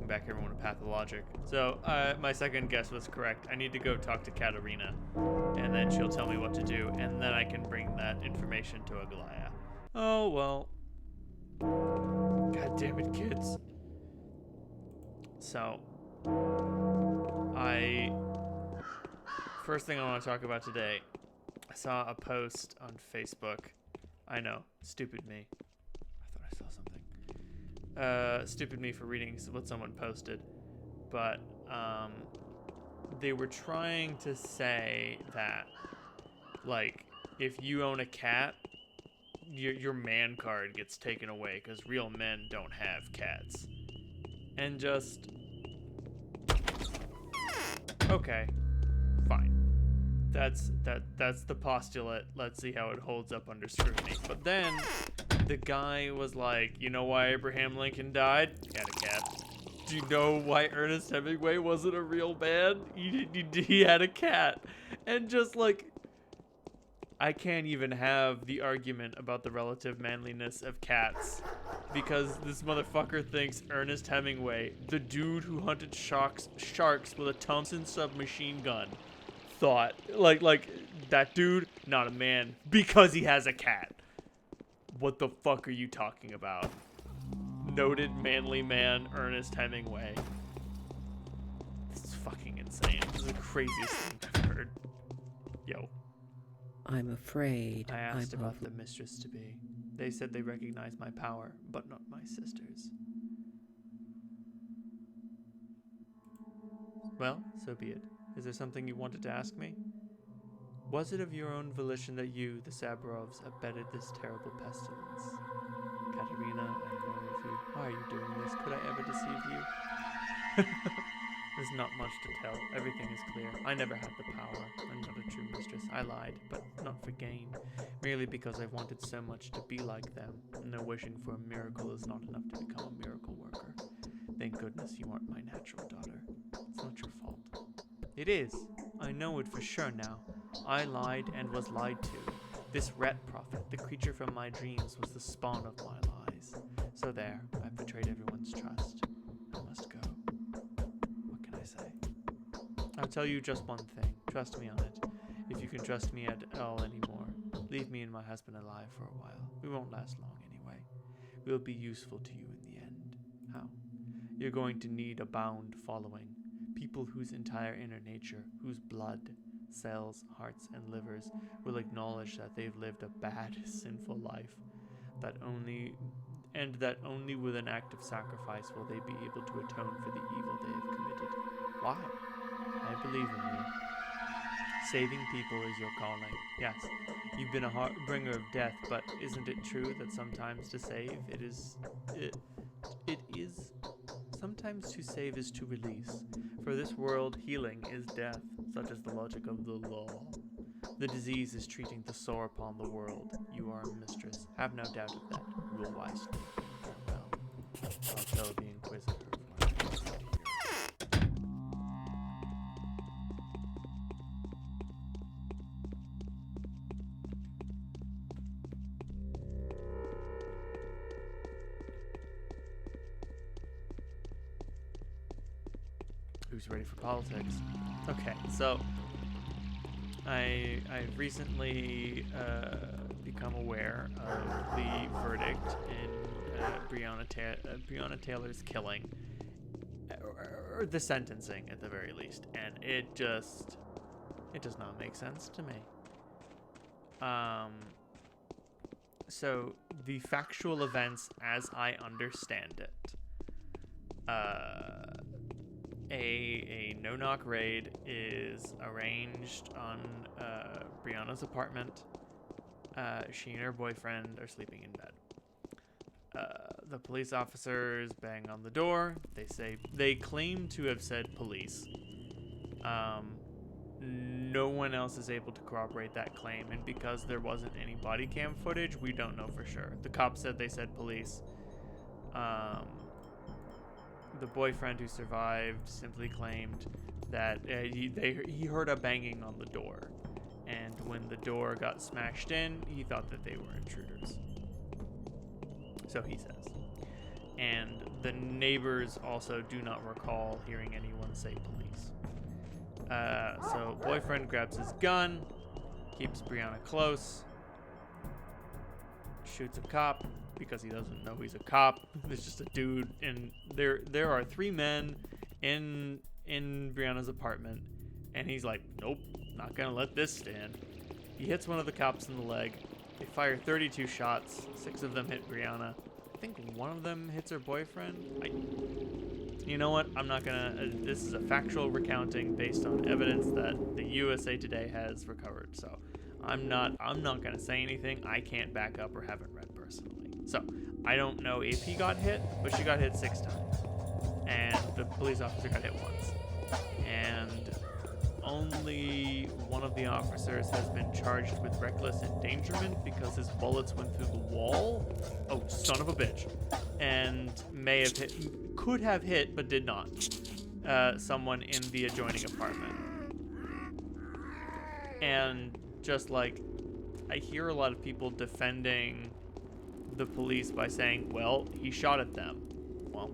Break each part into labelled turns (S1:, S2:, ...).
S1: welcome back everyone to Pathologic. So, my second guess was correct. I need to go talk to Katarina, and then she'll tell me what to do, and then I can bring that information to Aglaya. Oh, well. God damn it, kids. So, first thing I want to talk about today, I saw a post on Facebook. I know, stupid me. I thought I saw something. Stupid me for reading what someone posted. But, they were trying to say that, like, if you own a cat, your man card gets taken away because real men don't have cats. And just... Okay. Fine. That's the postulate. Let's see how it holds up under scrutiny. But then the guy was like, you know why Abraham Lincoln died? He had a cat. Do you know why Ernest Hemingway wasn't a real man? He had a cat. And just like, I can't even have the argument about the relative manliness of cats because this motherfucker thinks Ernest Hemingway, the dude who hunted sharks with a Thompson submachine gun, thought like that dude, not a man because he has a cat. What the fuck are you talking about? Noted manly man Ernest Hemingway. This is fucking insane. This is the craziest thing I've heard. Yo.
S2: I'm afraid
S1: I asked
S2: I'm
S1: about the mistress-to-be. They said they recognize my power, but not my sister's. Well, so be it. Is there something you wanted to ask me? Was it of your own volition that you, the Sabrovs, abetted this terrible pestilence? Katerina, I know of you. Why are you doing this? Could I ever deceive you? There's not much to tell. Everything is clear. I never had the power. I'm not a true mistress. I lied, but not for gain. Merely because I wanted so much to be like them. No wishing for a miracle is not enough to become a miracle worker. Thank goodness you aren't my natural daughter. It's not your fault. It is. I know it for sure now. I lied and was lied to. This rat prophet, the creature from my dreams, was the spawn of my lies. So there, I've betrayed everyone's trust. I must go. What can I say? I'll tell you just one thing. Trust me on it. If you can trust me at all anymore, leave me and my husband alive for a while. We won't last long anyway. We'll be useful to you in the end. How? You're going to need a bound following. People whose entire inner nature, whose blood, cells, hearts, and livers will acknowledge that they've lived a bad, sinful life. That only with an act of sacrifice will they be able to atone for the evil they have committed. Why? I believe in you. Saving people is your calling. Yes, you've been a bringer of death, but isn't it true that sometimes to save sometimes to save is to release. For this world, healing is death, such is the logic of the law. The disease is treating the sore upon the world. You are a mistress. Have no doubt of that. Rule wisely. Farewell. I'll tell the Inquisitor of what I want to hear. Who's ready for politics? Okay, so I've recently become aware of the verdict in Breonna Taylor's killing, or the sentencing at the very least, and it does not make sense to me. So the factual events as I understand it, a no-knock raid is arranged on Breonna's apartment. She and her boyfriend are sleeping in bed. The police officers bang on the door. They claim to have said police. No one else is able to corroborate that claim, and because there wasn't any body cam footage, we don't know for sure. The cops said they said police. The boyfriend who survived simply claimed that he heard a banging on the door, and when the door got smashed in, he thought that they were intruders. So he says. and the neighbors also do not recall hearing anyone say police. So boyfriend grabs his gun, keeps Brianna close, shoots a cop because he doesn't know he's a cop. There's just a dude, and there are 3 men in Brianna's apartment, and he's like, nope, not gonna let this stand. He hits one of the cops in the leg. They fire 32 shots. 6 of them hit Brianna. I think one of them hits her boyfriend. You know what? I'm not gonna. This is a factual recounting based on evidence that the USA Today has recovered. So I'm not gonna say anything I can't back up or haven't read personally. So I don't know if he got hit, but she got hit 6 times, and the police officer got hit once, and only one of the officers has been charged with reckless endangerment because his bullets went through the wall. Oh, son of a bitch. And could have hit, but did not, someone in the adjoining apartment. And just like, I hear a lot of people defending the police by saying, well, he shot at them. Well,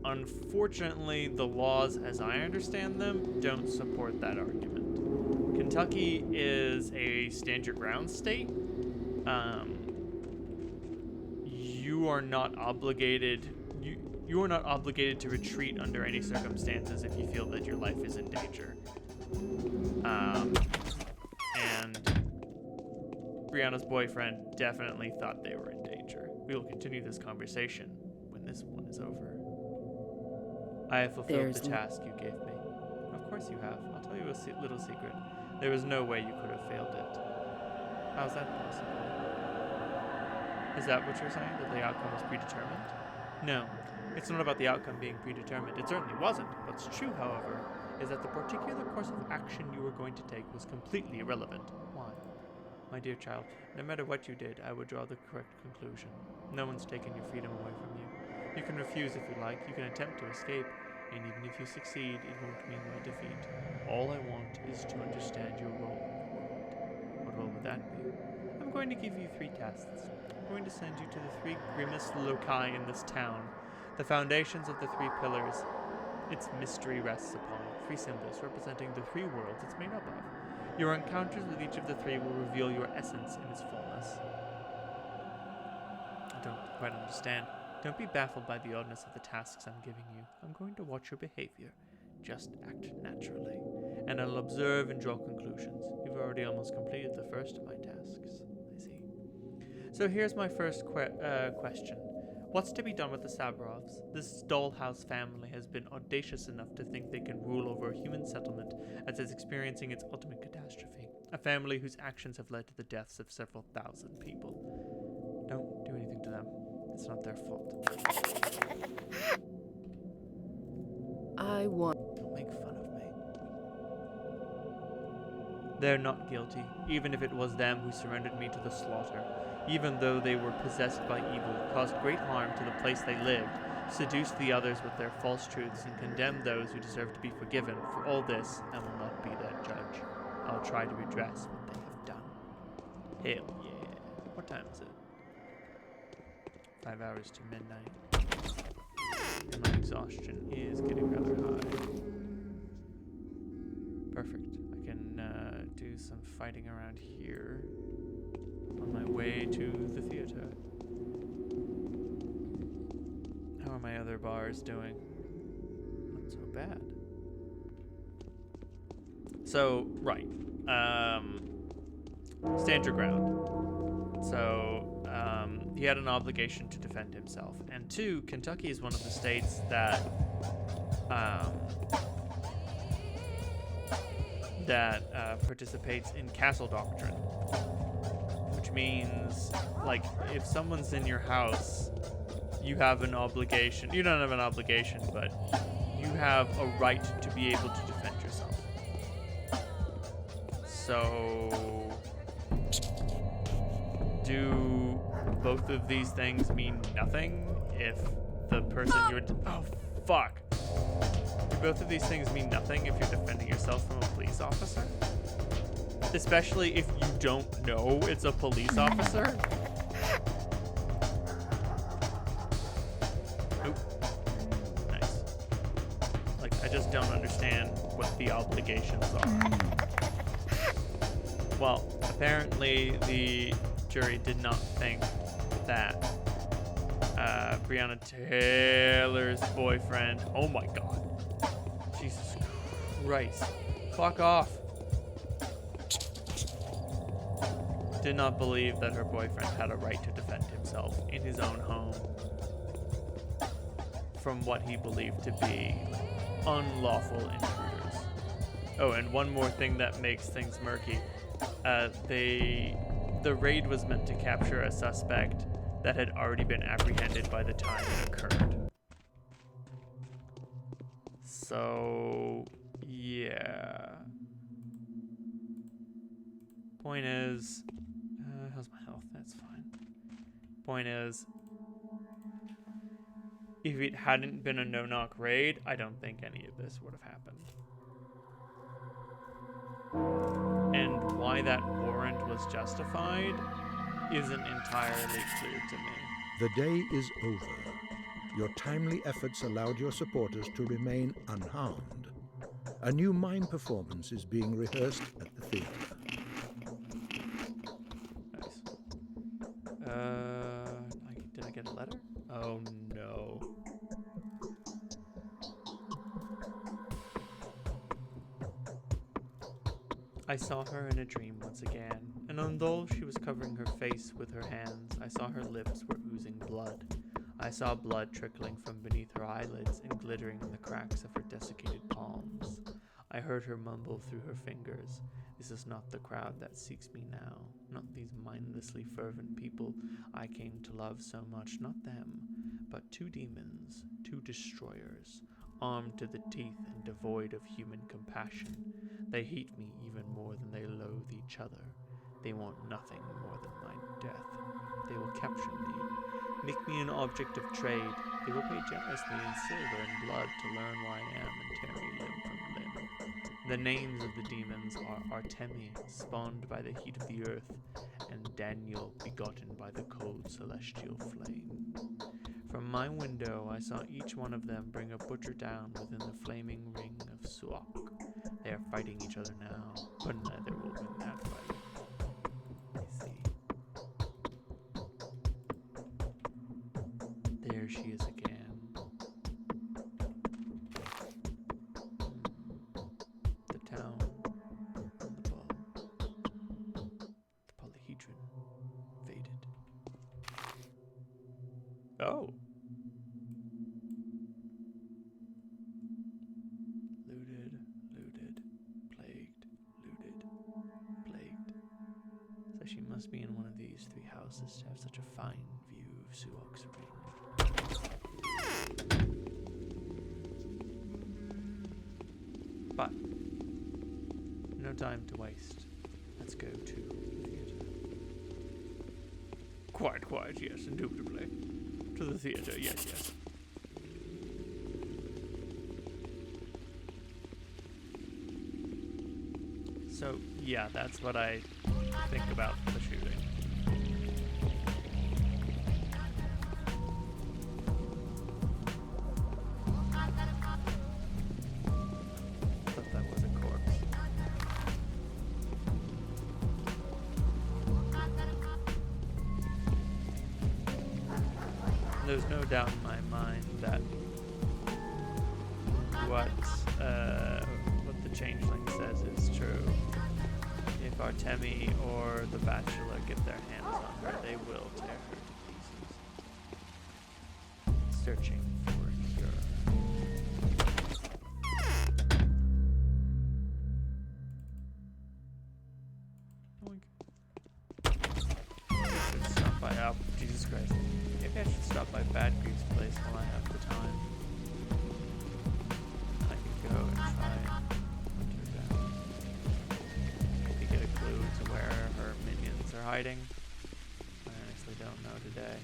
S1: unfortunately, the laws, as I understand them, don't support that argument. Kentucky is a stand your ground state. You are not obligated. You are not obligated to retreat under any circumstances if you feel that your life is in danger. And Brianna's boyfriend definitely thought they were in danger. We will continue this conversation when this one is over. I have fulfilled the task you gave me. Of course you have. I'll tell you a little secret. There was no way you could have failed it. How's that possible? Is that what you're saying? That the outcome was predetermined? No. It's not about the outcome being predetermined. It certainly wasn't. What's true, however, is that the particular course of action you were going to take was completely irrelevant. Why? My dear child, no matter what you did, I would draw the correct conclusion. No one's taken your freedom away from you. You can refuse if you like, you can attempt to escape, and even if you succeed, it won't mean my defeat. All I want is to understand your role in the world. What role would that be? I'm going to give you 3 tests. I'm going to send you to the 3 grimmest loci in this town, the foundations of the 3 pillars its mystery rests upon, 3 symbols representing the 3 worlds it's made up of. Your encounters with each of the 3 will reveal your essence in its fullness. I don't quite understand. Don't be baffled by the oddness of the tasks I'm giving you. I'm going to watch your behavior. Just act naturally. And I'll observe and draw conclusions. You've already almost completed the first of my tasks. I see. So here's my first question. What's to be done with the Sabrovs? This dollhouse family has been audacious enough to think they can rule over a human settlement as it's experiencing its ultimate catastrophe. A family whose actions have led to the deaths of several thousand people. Don't do anything to them. It's not their fault. Don't make fun of me. They're not guilty, even if it was them who surrendered me to the slaughter. Even though they were possessed by evil, caused great harm to the place they lived, seduced the others with their false truths, and condemned those who deserve to be forgiven. For all this, I will not be their judge. I'll try to redress what they have done. Hell yeah. What time is it? 5 hours to midnight. And my exhaustion is getting rather high. Perfect. I can do some fighting around here on my way to the theater. How are my other bars doing? Not so bad. So, right. Stand your ground. So, he had an obligation to defend himself. And 2, Kentucky is one of the states that participates in castle doctrine, which means, like, if someone's in your house, you have an obligation. You don't have an obligation, but you have a right to be able to defend yourself. So, do both of these things mean nothing if the person you're... Oh, fuck. Do both of these things mean nothing if you're defending yourself from a police officer? Especially if you don't know it's a police officer? I just don't understand what the obligations are. Well, apparently the jury did not think that Breonna Taylor's boyfriend... Oh my god. Jesus Christ. Fuck off. Did not believe that her boyfriend had a right to defend himself in his own home from what he believed to be unlawful intruders. Oh, and one more thing that makes things murky. The raid was meant to capture a suspect that had already been apprehended by the time it occurred. So, yeah. Point is, how's my health? That's fine. Point is, if it hadn't been a no-knock raid, I don't think any of this would have happened. And why that warrant was justified isn't entirely clear to me.
S3: The day is over. Your timely efforts allowed your supporters to remain unharmed. A new mime performance is being rehearsed at the theater.
S1: Nice. Did I get a letter? Oh no. I saw her in a dream once again, and although she was covering her face with her hands, I saw her lips were oozing blood. I saw blood trickling from beneath her eyelids and glittering in the cracks of her desiccated palms. I heard her mumble through her fingers, "This is not the crowd that seeks me now, not these mindlessly fervent people I came to love so much, not them, but two demons, two destroyers, armed to the teeth and devoid of human compassion. They hate me even more than they loathe each other. They want nothing more than my death. They will capture me, make me an object of trade. They will pay generously in silver and blood to learn where I am and tear me limb from limb. The names of the demons are Artemi, spawned by the heat of the earth, and Daniel, begotten by the cold celestial flame. From my window, I saw each one of them bring a butcher down within the flaming ring of Suak. They are fighting each other now, but neither will win that fight. I see. There she is again. The town on the ball. The polyhedron faded. Oh. Looted, plagued, looted, plagued. So she must be in one of these three houses to have such a fine view of Suok's ring. But no time to waste. Let's go to the theater. Quite, yes, indubitably. To the theater, yes. So, yeah, that's what I think about the shooting. Thought that was a corpse. There's no doubt in my mind that what the changeling says is true. If Artemi or the Bachelor get their hands on her, they will tear her to pieces. Searching for a cure. Oink. I should stop by Jesus Christ. Maybe I should stop by Bad Greaves' place while I have the time. I can go and try and hunt her down. Maybe get a clue to where her minions are hiding. I honestly don't know today.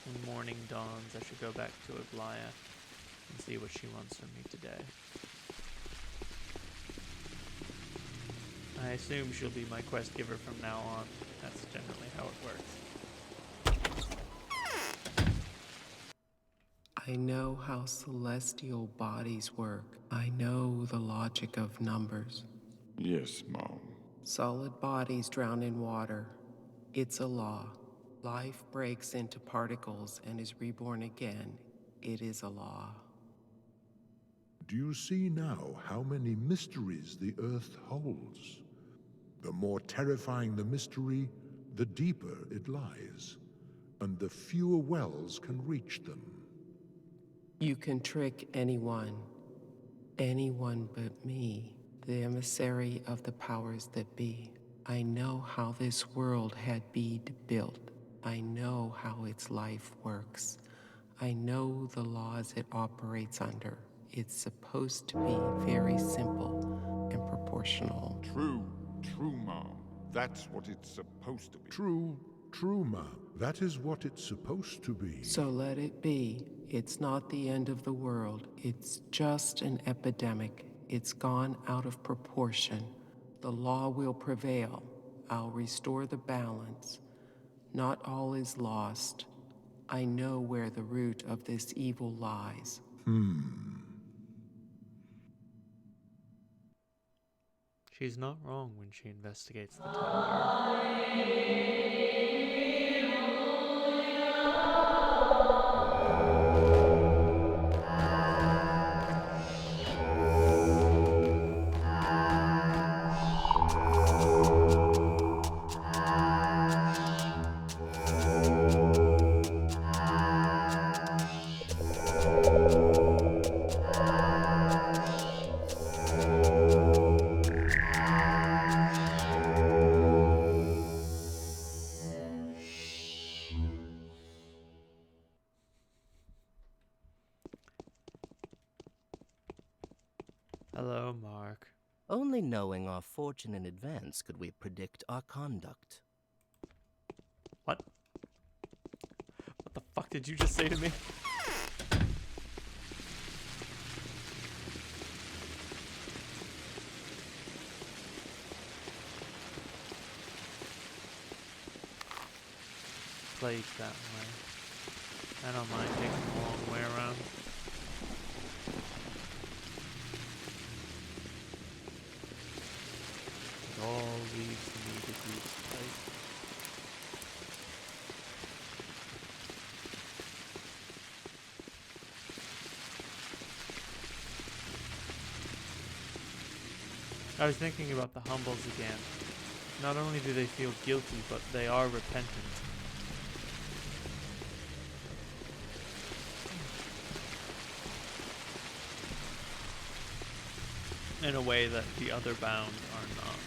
S1: When morning dawns, I should go back to Aglaya and see what she wants from me today. I assume she'll be my quest giver from now on. That's generally how it works.
S4: I know how celestial bodies work. I know the logic of numbers.
S5: Yes, Mom.
S4: Solid bodies drown in water. It's a law. Life breaks into particles and is reborn again. It is a law.
S3: Do you see now how many mysteries the Earth holds? The more terrifying the mystery, the deeper it lies, and the fewer wells can reach them.
S4: You can trick anyone but me, the emissary of the powers that be. I know how this world had been built. I know how its life works. I know the laws it operates under. It's supposed to be very simple and proportional.
S5: True, Mom. That's what it's supposed to be.
S3: True, Ma. That is what it's supposed to be.
S4: So let it be. It's not the end of the world. It's just an epidemic. It's gone out of proportion. The law will prevail. I'll restore the balance. Not all is lost. I know where the root of this evil lies.
S1: She's not wrong when she investigates the tower. Hello, Mark.
S6: Only knowing our fortune in advance could we predict our conduct.
S1: What? What the fuck did you just say to me? Plays that way. I don't mind taking a long way around. It all leads me to Greece place. I was thinking about the humbles again. Not only do they feel guilty, but they are repentant. In a way that the other bound are not.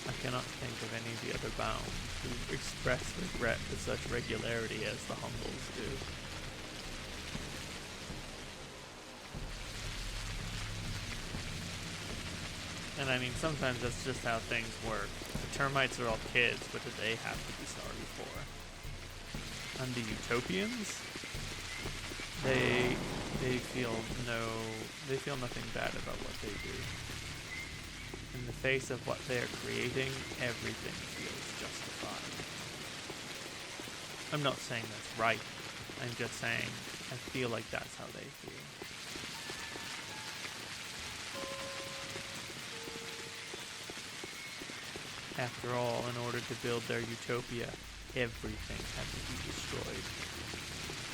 S1: I cannot think of any of the other bound who express regret with such regularity as the humbles do. And I mean, sometimes that's just how things work. The termites are all kids, what do they have to be sorry for? And the utopians? They feel nothing bad about what they do. In the face of what they are creating, everything feels justified. I'm not saying that's right. I'm just saying I feel like that's how they feel. After all, in order to build their utopia, everything had to be destroyed.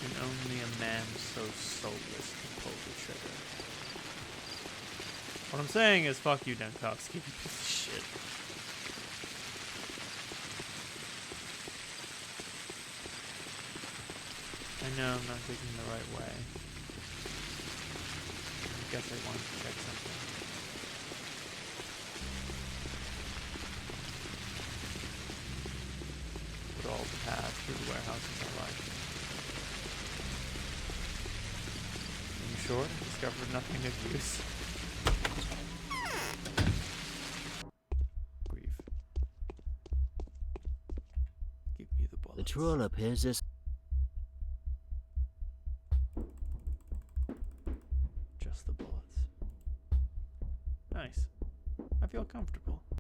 S1: And only a man so soulless can pull the trigger. What I'm saying is, fuck you, Denkovsky, you piece of shit. I know I'm not taking the right way. I guess I wanted to check something. Put all the paths through the warehouses I like. In short, I discovered nothing of use. Grief. Give me the bullets.
S6: The troll appears as